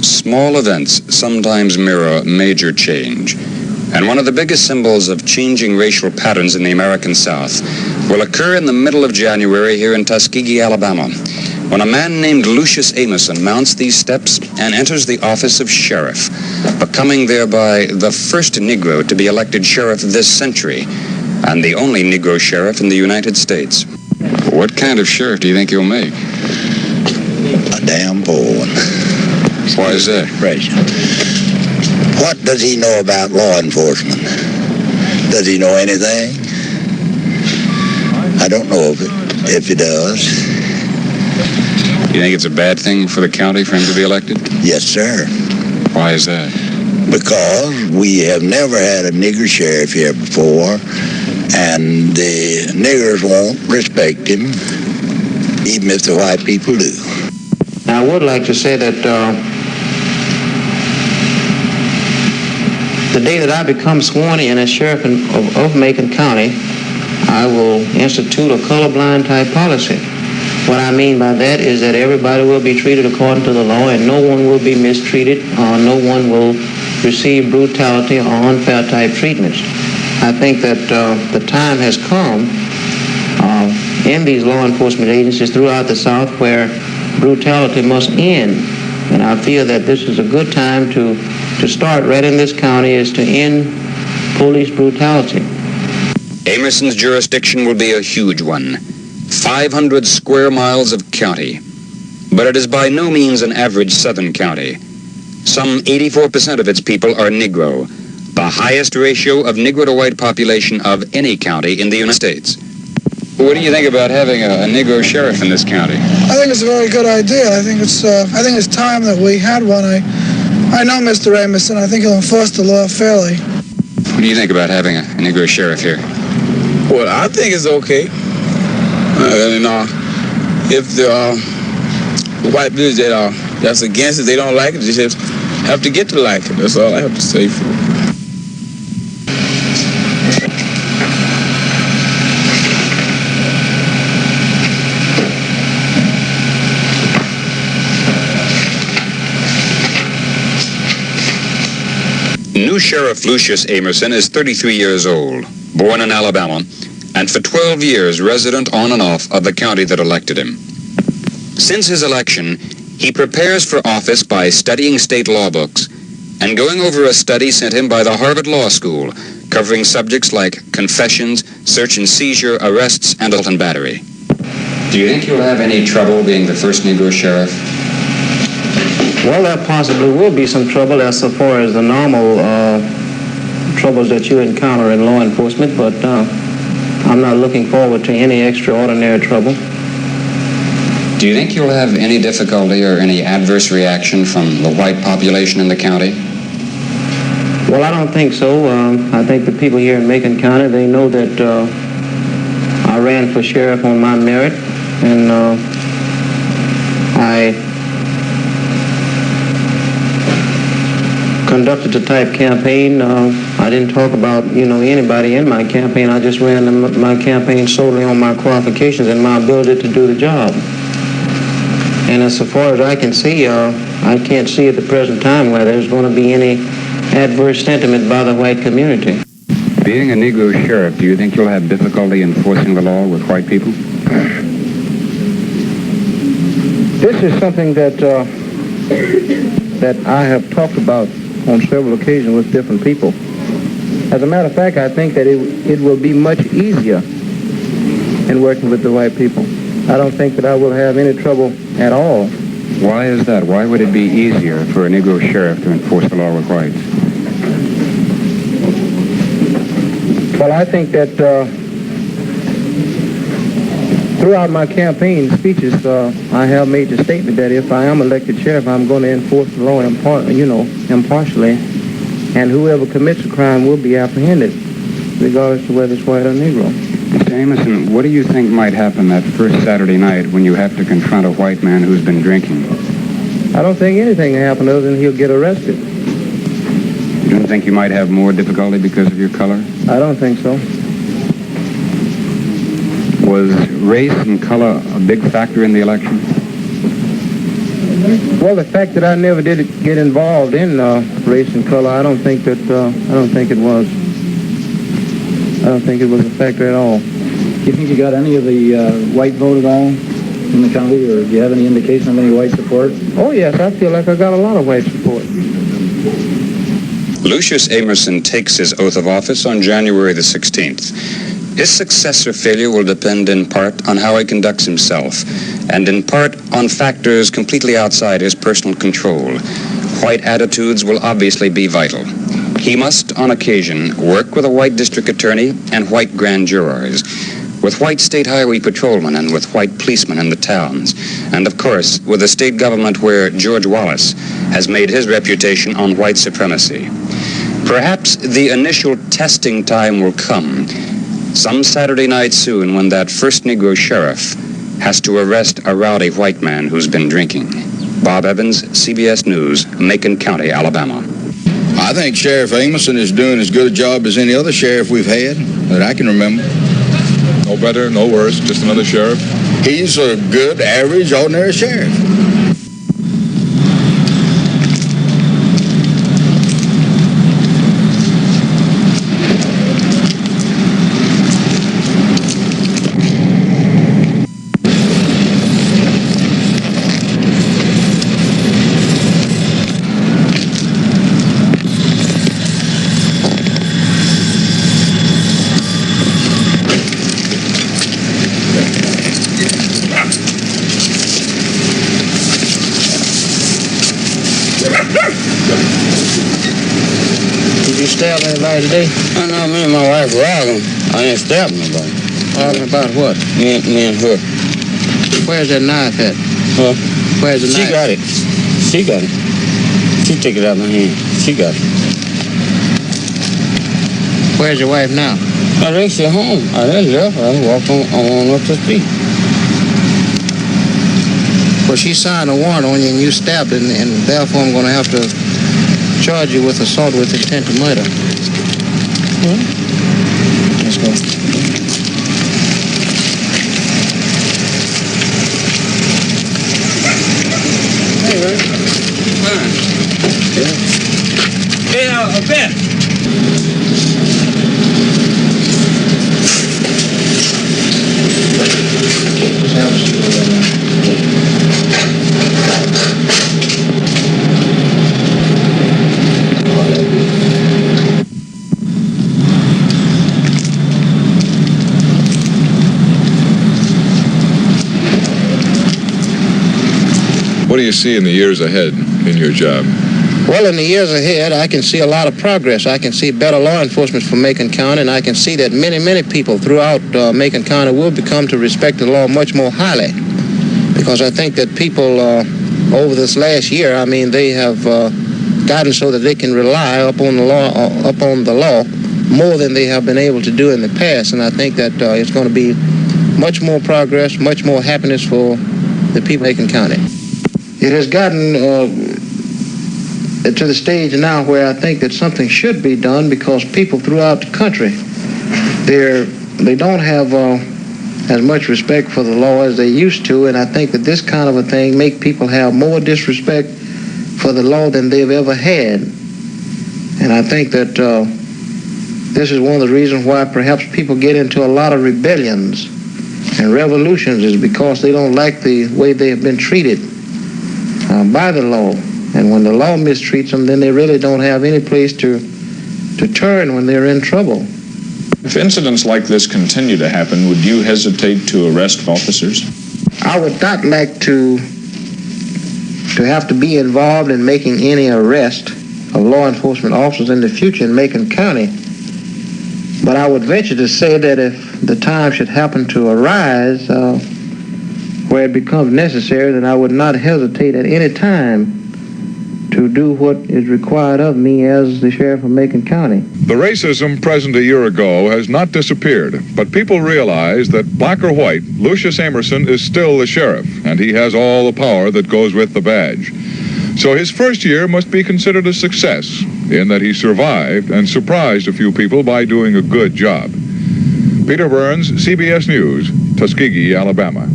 Small events sometimes mirror major change. And one of the biggest symbols of changing racial patterns in the American South will occur in the middle of January here in Tuskegee, Alabama, when a man named Lucius Amerson mounts these steps and enters the office of sheriff, becoming thereby the first Negro to be elected sheriff this century and the only Negro sheriff in the United States. What kind of sheriff do you think he'll make? A damn poor one. Why is that? What does he know about law enforcement? Does he know anything? I don't know if he does. You think it's a bad thing for the county for him to be elected? Yes, sir. Why is that? Because we have never had a nigger sheriff here before, and the niggers won't respect him, even if the white people do. I would like to say that the day that I become sworn in as sheriff of Macon County, I will institute a colorblind type policy. What I mean by that is that everybody will be treated according to the law and no one will be mistreated or no one will receive brutality or unfair type treatments. I think that the time has come in these law enforcement agencies throughout the South where brutality must end. And I feel that this is a good time to start right in this county is to end police brutality. Amerson's jurisdiction will be a huge one. 500 square miles of county. But it is by no means an average southern county. Some 84% of its people are Negro, the highest ratio of Negro to white population of any county in the United States. What do you think about having a Negro sheriff in this county? I think it's a very good idea. I think it's time that we had one. I know Mr. Amerson. I think he'll enforce the law fairly. What do you think about having a Negro sheriff here? Well, I think it's okay. If the white village that's against it, they don't like it, they just have to get to like it. That's all I have to say for it. New Sheriff Lucius Amerson is 33 years old, born in Alabama, and for 12 years resident on and off of the county that elected him. Since his election, he prepares for office by studying state law books and going over a study sent him by the Harvard Law School, covering subjects like confessions, search and seizure, arrests, and assault and battery. Do you think you'll have any trouble being the first Negro sheriff? Well, there possibly will be some trouble as far as the normal troubles that you encounter in law enforcement, but I'm not looking forward to any extraordinary trouble. Do you think you'll have any difficulty or any adverse reaction from the white population in the county? Well, I don't think so. I think the people here in Macon County, they know that I ran for sheriff on my merit, and I conducted a type campaign. I didn't talk about, anybody in my campaign. I just ran my campaign solely on my qualifications and my ability to do the job. And as far as I can see, I can't see at the present time where there's going to be any adverse sentiment by the white community. Being a Negro sheriff, do you think you'll have difficulty enforcing the law with white people? This is something that I have talked about on several occasions with different people. As a matter of fact, I think that it will be much easier in working with the white people. I don't think that I will have any trouble at all. Why is that? Why would it be easier for a Negro sheriff to enforce the law with whites? Well, I think that throughout my campaign speeches, I have made the statement that if I am elected sheriff, I'm going to enforce the law impartially, and whoever commits a crime will be apprehended, regardless of whether it's white or Negro. Mr. Amerson, what do you think might happen that first Saturday night when you have to confront a white man who's been drinking? I don't think anything will happen other than he'll get arrested. You don't think you might have more difficulty because of your color? I don't think so. Was race and color a big factor in the election? Well, the fact that I never did get involved in race and color, I don't think it was a factor at all. Do you think you got any of the white vote at all in the county, or do you have any indication of any white support? Oh, yes, I feel like I got a lot of white support. Lucius Amerson takes his oath of office on January the 16th. His success or failure will depend in part on how he conducts himself, and in part on factors completely outside his personal control. White attitudes will obviously be vital. He must, on occasion, work with a white district attorney and white grand jurors, with white state highway patrolmen and with white policemen in the towns, and of course with the state government where George Wallace has made his reputation on white supremacy. Perhaps the initial testing time will come some Saturday night soon, when that first Negro sheriff has to arrest a rowdy white man who's been drinking. Bob Evans, CBS News, Macon County, Alabama. I think Sheriff Amerson is doing as good a job as any other sheriff we've had that I can remember. No better, no worse, just another sheriff? He's a good, average, ordinary sheriff. Did you stab anybody today? I know me and my wife were arguing. I ain't stabbing nobody. Arguing about what? Me and her. Where's that knife at? Huh? Where's the She knife? got it. She got it. She took it out of my hand. She got it. Where's your wife now? I think she's home. I didn't left. I walked on up the street. Well, she signed a warrant on you and you stabbed it, and therefore I'm going to have to charge you with assault with intent to murder. Let's go. Hey, Ray. Fine. Yeah. Hey, Ben. What do you see in the years ahead in your job? Well, in the years ahead, I can see a lot of progress. I can see better law enforcement for Macon County, and I can see that many people throughout Macon County will become to respect the law much more highly. Because I think that people over this last year, I mean, they have gotten so that they can rely upon the law more than they have been able to do in the past. And I think that it's going to be much more progress, much more happiness for the people of Macon County. It has gotten to the stage now where I think that something should be done, because people throughout the country, they don't have as much respect for the law as they used to, and I think that this kind of a thing make people have more disrespect for the law than they've ever had. And I think that this is one of the reasons why perhaps people get into a lot of rebellions and revolutions, is because they don't like the way they have been treated by the law. And when the law mistreats them, then they really don't have any place to turn when they're in trouble. If incidents like this continue to happen, would you hesitate to arrest officers? I would not like to have to be involved in making any arrest of law enforcement officers in the future in Macon County. But I would venture to say that if the time should happen to arise where it becomes necessary, then I would not hesitate at any time to do what is required of me as the sheriff of Macon County. The racism present a year ago has not disappeared, but people realize that black or white, Lucius Amerson is still the sheriff, and he has all the power that goes with the badge. So his first year must be considered a success, in that he survived and surprised a few people by doing a good job. Peter Burns, CBS News, Tuskegee, Alabama.